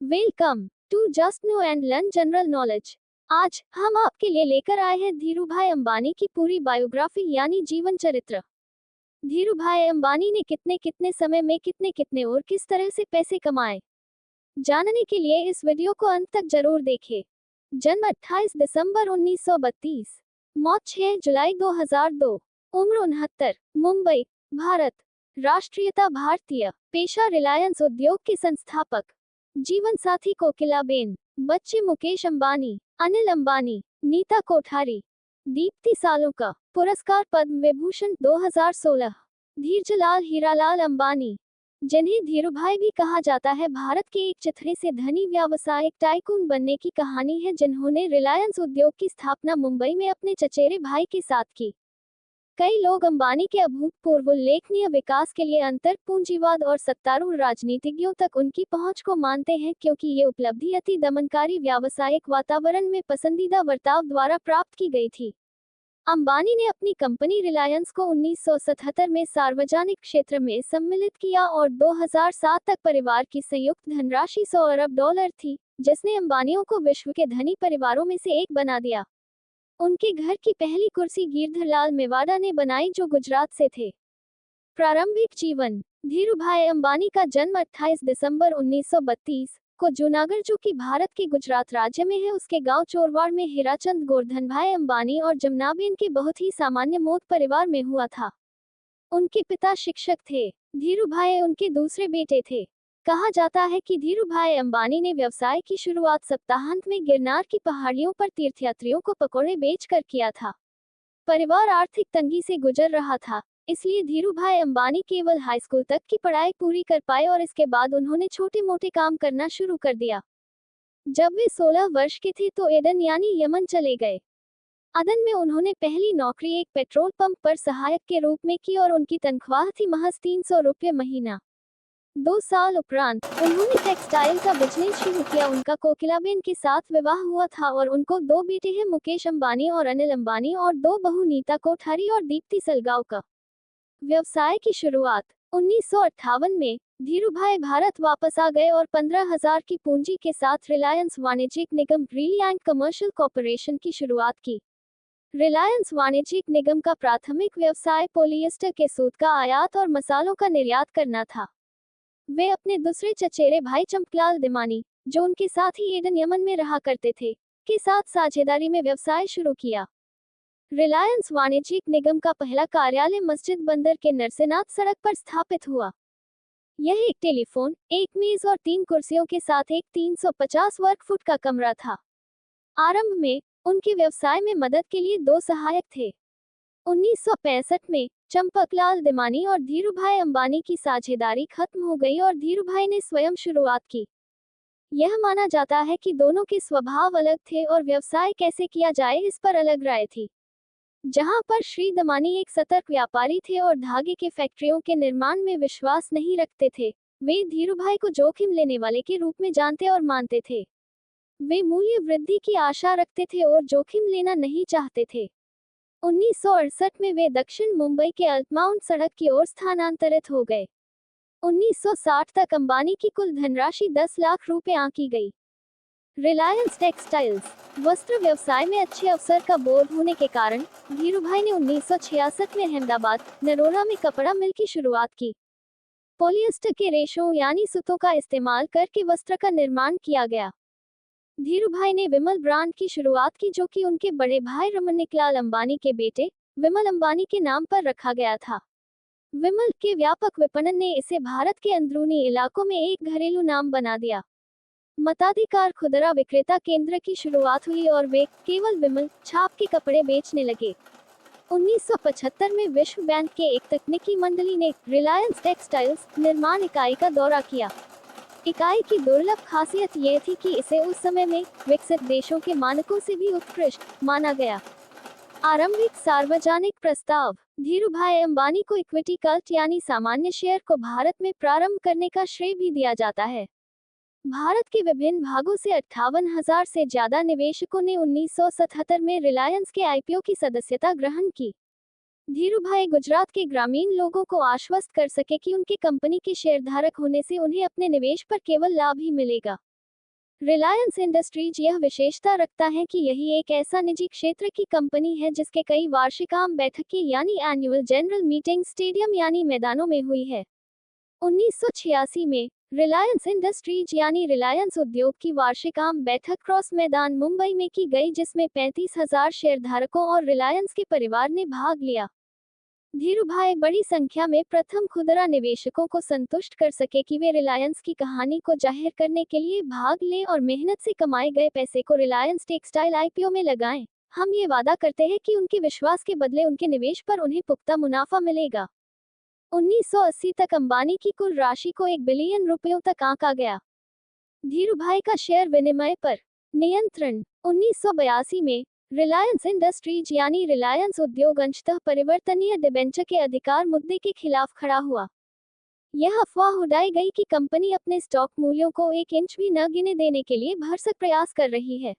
Welcome to just know and learn general knowledge. आज हम आपके लिए लेकर आए हैं धीरूभाई अंबानी की पूरी बायोग्राफी यानी जीवन चरित्र। धीरूभाई अंबानी ने कितने कितने समय में कितने कितने और किस तरह से पैसे कमाए, जानने के लिए इस वीडियो को अंत तक जरूर देखें। जन्म 28 दिसंबर 1932, मौत 6 जुलाई 2002, उम्र 69, मुंबई, भारत, राष्ट्रीयता भारतीय, पेशा रिलायंस उद्योग के संस्थापक, जीवन साथी कोकिलाबेन, बच्चे मुकेश अंबानी, अनिल अंबानी, नीता कोठारी, दीप्ति सालुका, पुरस्कार पद्म विभूषण 2016, धीरजलाल हीरालाल अंबानी, जिन्हें धीरूभाई भी कहा जाता है, भारत के एक चिथड़े से धनी व्यावसायिक टाइकून बनने की कहानी है, जिन्होंने रिलायंस उद्योग की स्थापना मुंबई में अपने चचेरे भाई के साथ की। कई लोग अंबानी के अभूतपूर्व उल्लेखनीय विकास के लिए अंतर पूंजीवाद और सत्तारूढ़ राजनीतिज्ञों तक उनकी पहुंच को मानते हैं, क्योंकि ये उपलब्धि अति दमनकारी व्यावसायिक वातावरण में पसंदीदा बर्ताव द्वारा प्राप्त की गई थी। अंबानी ने अपनी कंपनी रिलायंस को 1977 में सार्वजनिक क्षेत्र में सम्मिलित किया और 2007 तक परिवार की संयुक्त धनराशि 100 अरब डॉलर थी, जिसने अंबानियों को विश्व के धनी परिवारों में से एक बना दिया। उनके घर की पहली कुर्सी गिरधरलाल मेवाड़ा ने बनाई, जो गुजरात से थे। प्रारंभिक जीवन। धीरूभाई अंबानी का जन्म 28 दिसंबर 1932 को जूनागढ़, जो कि भारत के गुजरात राज्य में है, उसके गांव चोरवाड़ में हीराचंद गोवर्धनभाई अंबानी और जमुनाबेन के बहुत ही सामान्य मोट परिवार में हुआ था। उनके पिता शिक्षक थे। धीरूभाई उनके दूसरे बेटे थे। कहा जाता है कि धीरूभाई अंबानी ने व्यवसाय की शुरुआत सप्ताहांत में गिरनार की पहाड़ियों पर तीर्थयात्रियों को पकौड़े बेचकर किया था। परिवार आर्थिक तंगी से गुजर रहा था, इसलिए धीरूभाई अंबानी केवल हाई स्कूल तक की पढ़ाई पूरी कर पाए और इसके बाद उन्होंने छोटे मोटे काम करना शुरू कर दिया। जब वे 16 वर्ष के थे तो एडन यानी यमन चले गए। अदन में उन्होंने पहली नौकरी एक पेट्रोल पंप पर सहायक के रूप में की और उनकी तनख्वाह थी महज 300 रुपये महीना। 2 साल उपरांत उन्होंने टेक्सटाइल का बिजनेस शुरू किया। उनका कोकिलाबेन के साथ विवाह हुआ था और उनको 2 बेटे हैं, मुकेश अंबानी और अनिल अंबानी, और 2 बहू नीता कोठारी और दीप्ति सलगांवकर। व्यवसाय की शुरुआत। 1958 में धीरूभाई भारत वापस आ गए और 15,000 की पूंजी के साथ रिलायंस वाणिज्यिक निगम रिलायंस कमर्शियल कॉरपोरेशन की शुरुआत की। रिलायंस वाणिज्यिक निगम का प्राथमिक व्यवसाय पॉलिएस्टर के सूत का आयात और मसालों का निर्यात करना था। वे अपने दूसरे चचेरे भाई चंपकलाल दिमानी, जो उनके साथ ही एडन यमन में रहा करते थे, के साथ साझेदारी में व्यवसाय शुरू किया। रिलायंस वाणिज्यिक निगम का पहला कार्यालय मस्जिद बंदर के नरसिनाथ सड़क पर स्थापित हुआ। यह एक टेलीफोन, एक मेज और 3 कुर्सियों के साथ एक 350 वर्ग फुट का कमरा था। आरंभ में उनके व्यवसाय में मदद के लिए 2 सहायक थे। 1965 में चंपकलाल दिमानी और धीरूभाई अंबानी की साझेदारी खत्म हो गई और धीरूभाई ने स्वयं शुरुआत की। यह माना जाता है कि दोनों के स्वभाव अलग थे और व्यवसाय कैसे किया जाए इस पर अलग राय थी। जहां पर श्री दमानी एक सतर्क व्यापारी थे और धागे के फैक्ट्रियों के निर्माण में विश्वास नहीं रखते थे, वे धीरूभाई को जोखिम लेने वाले के रूप में जानते और मानते थे। वे मूल्य वृद्धि की आशा रखते थे और जोखिम लेना नहीं चाहते थे। 1968 में वे दक्षिण मुंबई के अल्टमाउंट सड़क की ओर स्थानांतरित हो गए। 1960 तक अंबानी की कुल धनराशि 10 लाख रुपए आंकी गई। रिलायंस टेक्सटाइल्स। वस्त्र व्यवसाय में अच्छे अवसर का बोध होने के कारण धीरूभाई ने 1966 में अहमदाबाद, नरोरा में कपड़ा मिल की शुरुआत की। पॉलिएस्टर के रेशों यानी सूतों का इस्तेमाल करके वस्त्र का निर्माण किया गया। धीरूभाई ने विमल ब्रांड की शुरुआत की, जो कि उनके बड़े भाई रमनिकलाल अंबानी के बेटे विमल अंबानी के नाम पर रखा गया था। विमल के व्यापक विपणन ने इसे भारत के अंदरूनी इलाकों में एक घरेलू नाम बना दिया। मताधिकार खुदरा विक्रेता केंद्र की शुरुआत हुई और वे केवल विमल छाप के कपड़े बेचने लगे। 1975 में विश्व बैंक के एक तकनीकी मंडली ने रिलायंस टेक्सटाइल्स निर्माण इकाई का दौरा किया। इकाई की दुर्लभ खासियत यह थी कि इसे उस समय में विकसित देशों के मानकों से भी उत्कृष्ट माना गया। आरंभिक सार्वजनिक प्रस्ताव। धीरूभाई अंबानी को इक्विटी कल्ट यानी सामान्य शेयर को भारत में प्रारंभ करने का श्रेय भी दिया जाता है। भारत के विभिन्न भागों से 58,000 से ज्यादा निवेशकों ने 1977 में रिलायंस के आईपीओ की सदस्यता ग्रहण की। धीरूभाई गुजरात के ग्रामीण लोगों को आश्वस्त कर सके कि उनकी कंपनी के शेयरधारक होने से उन्हें अपने निवेश पर केवल लाभ ही मिलेगा। रिलायंस इंडस्ट्रीज यह विशेषता रखता है कि यही एक ऐसा निजी क्षेत्र की कंपनी है जिसके कई वार्षिक आम बैठकें यानी एनुअल जनरल मीटिंग स्टेडियम यानी मैदानों में हुई है। 1986 में रिलायंस इंडस्ट्रीज यानी रिलायंस उद्योग की वार्षिक आम बैठक क्रॉस मैदान मुंबई में की गई, जिसमें 35,000 शेयरधारकों और रिलायंस के परिवार ने भाग लिया। धीरूभाई बड़ी संख्या में प्रथम खुदरा निवेशकों को संतुष्ट कर सके कि वे रिलायंस की कहानी को जाहिर करने के लिए भाग लें और मेहनत से कमाए गए पैसे को रिलायंस टेक्सटाइल आईपीओ में लगाएं। हम ये वादा करते हैं कि उनके विश्वास के बदले उनके निवेश पर उन्हें पुख्ता मुनाफा मिलेगा। 1980 तक अंबानी की कुल राशि को 1 बिलियन रुपयों तक आंका गया। धीरूभाई का शेयर विनिमय पर नियंत्रण। 1982 में रिलायंस इंडस्ट्रीज यानी रिलायंस उद्योग अंशतः परिवर्तनीय डिबेंचर के अधिकार मुद्दे के खिलाफ खड़ा हुआ। यह अफवाह उड़ाई गई कि कंपनी अपने स्टॉक मूल्यों को 1 इंच भी न गिने देने के लिए भरसक प्रयास कर रही है।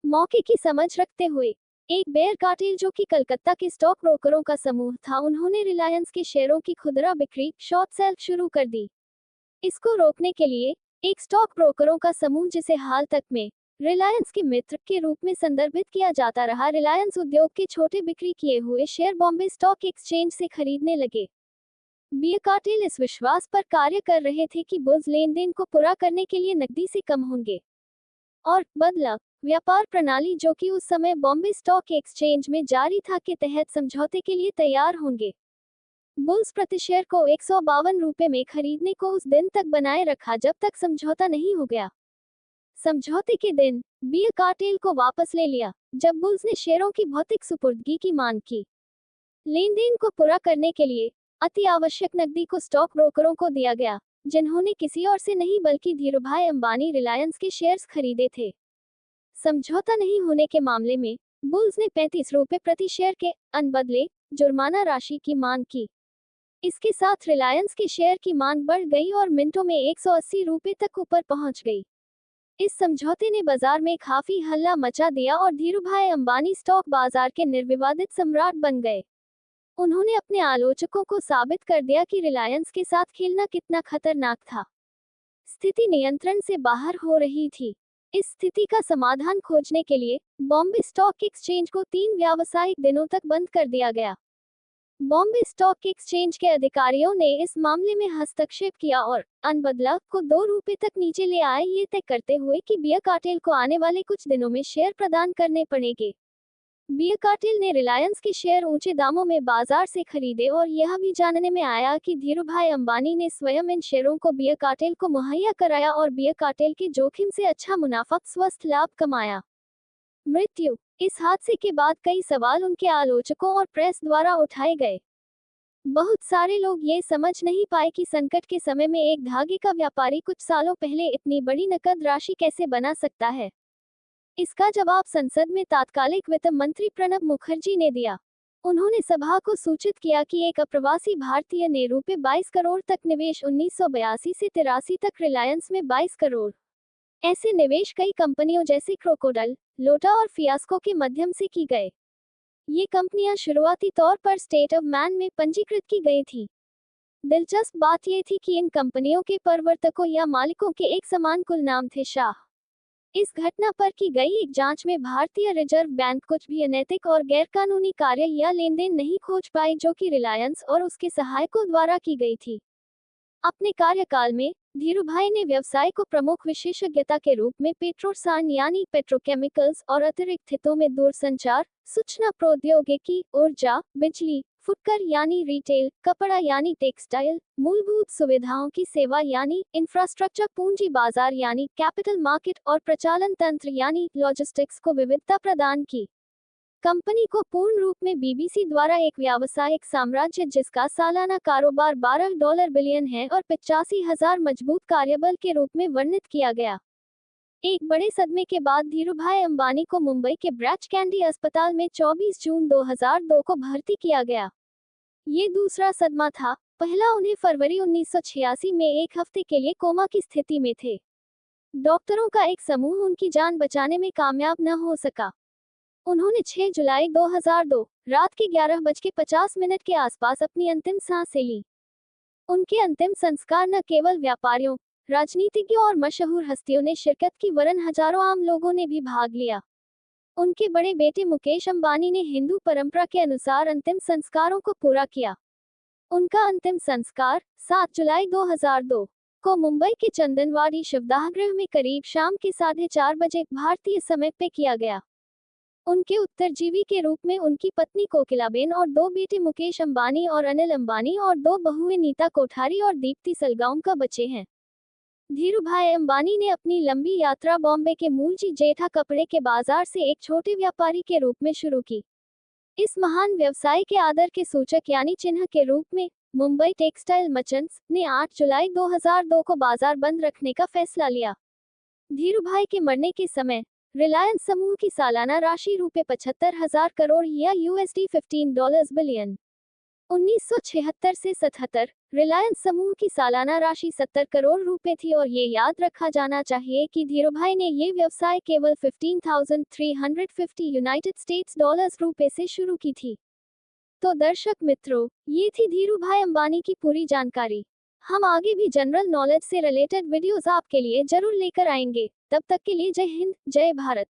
मौके की समझ रखते हुए एक बेयर कार्टेल जो कि कलकत्ता के स्टॉक ब्रोकरों का समूह था, उन्होंने रिलायंस के शेयरों की खुदरा बिक्री शॉर्ट सेल शुरू कर दी। इसको रोकने के लिए एक स्टॉक ब्रोकरों का समूह, जिसे हाल तक में रिलायंस के मित्र के रूप में संदर्भित किया जाता रहा, रिलायंस उद्योग के छोटे बिक्री किए हुए शेयर बॉम्बे स्टॉक एक्सचेंज से खरीदने लगे। बेयर कार्टेल इस विश्वास पर कार्य कर रहे थे कि बुल्स लेनदेन को पूरा करने के लिए नकदी से कम होंगे और बदला व्यापार प्रणाली, जो कि उस समय बॉम्बे स्टॉक एक्सचेंज में जारी था, के तहत समझौते के लिए तैयार होंगे। बुल्स प्रति शेयर को 152 रुपये में खरीदने को उस दिन तक बनाए रखा जब तक समझौता नहीं हो गया। समझौते के दिन बेयर कार्टेल को वापस ले लिया जब बुल्स ने शेयरों की भौतिक सुपुर्दगी की मांग की। लेनदेन को पूरा करने के लिए अति आवश्यक नकदी को स्टॉक ब्रोकरों को दिया गया, जिन्होंने किसी और से नहीं बल्कि धीरूभाई अंबानी रिलायंस के शेयर्स खरीदे थे। समझौता नहीं होने के मामले में बुल्स ने 35 रुपये प्रति शेयर के अनबदले जुर्माना राशि की मांग की। इसके साथ रिलायंस के शेयर की मांग बढ़ गई और मिनटों में 180 रुपये तक ऊपर पहुंच गई। इस समझौते ने बाजार में काफी हल्ला मचा दिया और धीरूभाई अंबानी स्टॉक बाजार के निर्विवादित सम्राट बन गए। उन्होंने अपने आलोचकों को साबित कर दिया कि रिलायंस के साथ खेलना कितना खतरनाक था। स्थिति नियंत्रण से बाहर हो रही थी। इस स्थिति का समाधान खोजने के लिए बॉम्बे स्टॉक एक्सचेंज को 3 व्यावसायिक दिनों तक बंद कर दिया गया। बॉम्बे स्टॉक एक्सचेंज के अधिकारियों ने इस मामले में हस्तक्षेप किया और अनबदला को 2 रुपये तक नीचे ले आए, ये तय करते हुए कि बेयर कार्टेल को आने वाले कुछ दिनों में शेयर प्रदान करने पड़ेंगे। बेयर कार्टेल ने रिलायंस के शेयर ऊंचे दामों में बाजार से खरीदे और यह भी जानने में आया कि धीरूभाई अंबानी ने स्वयं इन शेयरों को बेयर कार्टेल को मुहैया कराया और बेयर कार्टेल के जोखिम से अच्छा मुनाफा स्वस्थ लाभ कमाया। मृत्यु। इस हादसे के बाद कई सवाल उनके आलोचकों और प्रेस द्वारा उठाए गए। बहुत सारे लोग ये समझ नहीं पाए कि संकट के समय में एक धागे का व्यापारी कुछ सालों पहले इतनी बड़ी नकद राशि कैसे बना सकता है। इसका जवाब संसद में तात्कालिक वित्त मंत्री प्रणब मुखर्जी ने दिया। उन्होंने सभा को सूचित किया कि एक अप्रवासी भारतीय ने रुपये 22 करोड़ तक निवेश 1982 से 83 तक रिलायंस में 22 करोड़। ऐसे निवेश कई कंपनियों जैसे क्रोकोडाइल, लोटा और फियास्को के माध्यम से की गए। ये कंपनियां शुरुआती तौर पर स्टेट ऑफ मैन में पंजीकृत की गई थी। दिलचस्प बात यह थी कि इन कंपनियों के प्रवर्तकों या मालिकों के एक समान कुल नाम थे शाह। इस घटना पर की गई एक जांच में भारतीय रिजर्व बैंक कुछ भी अनैतिक और गैरकानूनी कार्य या लेनदेन नहीं खोज पाई जो कि रिलायंस और उसके सहायकों द्वारा की गई थी। अपने कार्यकाल में धीरूभाई ने व्यवसाय को प्रमुख विशेषज्ञता के रूप में पेट्रोसान यानी पेट्रोकेमिकल्स और अतिरिक्त हितों में दूरसंचार, सूचना प्रौद्योगिकी, ऊर्जा, बिजली, फुटकर यानी रिटेल, कपड़ा यानी टेक्सटाइल, मूलभूत सुविधाओं की सेवा यानी इंफ्रास्ट्रक्चर, पूंजी बाजार यानी कैपिटल मार्केट और प्रचालन तंत्र यानी लॉजिस्टिक्स को विविधता प्रदान की। कंपनी को पूर्ण रूप में बीबीसी द्वारा एक व्यावसायिक साम्राज्य जिसका सालाना कारोबार $12 बिलियन है और 85,000 मजबूत कार्यबल के रूप में वर्णित किया गया। एक बड़े सदमे के बाद धीरूभाई अंबानी को मुंबई के ब्रैच कैंडी अस्पताल में 24 जून 2002 को भर्ती किया गया। ये दूसरा सदमा था। पहला उन्हें फरवरी 1986 में एक हफ्ते के लिए कोमा की स्थिति में थे। डॉक्टरों का एक समूह उनकी जान बचाने में कामयाब न हो सका। उन्होंने 6 जुलाई 2002 रात के 11:50 के आसपास अपनी अंतिम सांसें ली। उनके अंतिम संस्कार न केवल व्यापारियों, राजनीतिज्ञों और मशहूर हस्तियों ने शिरकत की, वरन हजारों आम लोगों ने भी भाग लिया। उनके बड़े बेटे मुकेश अंबानी ने हिंदू परंपरा के अनुसार अंतिम संस्कारों को पूरा किया। उनका अंतिम संस्कार 7 जुलाई 2002 को मुंबई के चंदनवाड़ी शवदाह में करीब शाम के 4:30 बजे भारतीय समय पे किया गया। उनके उत्तरजीवी के रूप में उनकी पत्नी कोकिलाबेन और 2 बेटे मुकेश अंबानी और अनिल अंबानी और 2 बहुएं नीता कोठारी और दीप्ति सलगांवकर बचे हैं। धीरूभाई अंबानी ने अपनी लंबी यात्रा बॉम्बे के मूलजी जेठा कपड़े के बाजार से एक छोटे व्यापारी के रूप में शुरू की। इस महान व्यवसाय के आदर के सूचक यानी चिन्ह के रूप में मुंबई टेक्सटाइल मर्चेंट्स ने 8 जुलाई 2002 को बाजार बंद रखने का फैसला लिया। धीरूभाई के मरने के समय रिलायंस समूह की सालाना राशि ₹75,000 करोड़ या $15 बिलियन 1976 से 77 रिलायंस समूह की सालाना राशि 70 करोड़ रुपए थी और ये याद रखा जाना चाहिए कि धीरूभाई ने ये व्यवसाय केवल 15,350 यूनाइटेड स्टेट्स डॉलर्स रुपए से शुरू की थी। तो दर्शक मित्रों, ये थी धीरूभाई अंबानी की पूरी जानकारी। हम आगे भी जनरल नॉलेज से रिलेटेड वीडियोस आपके लिए जरूर लेकर आएंगे। तब तक के लिए जय हिंद, जय भारत।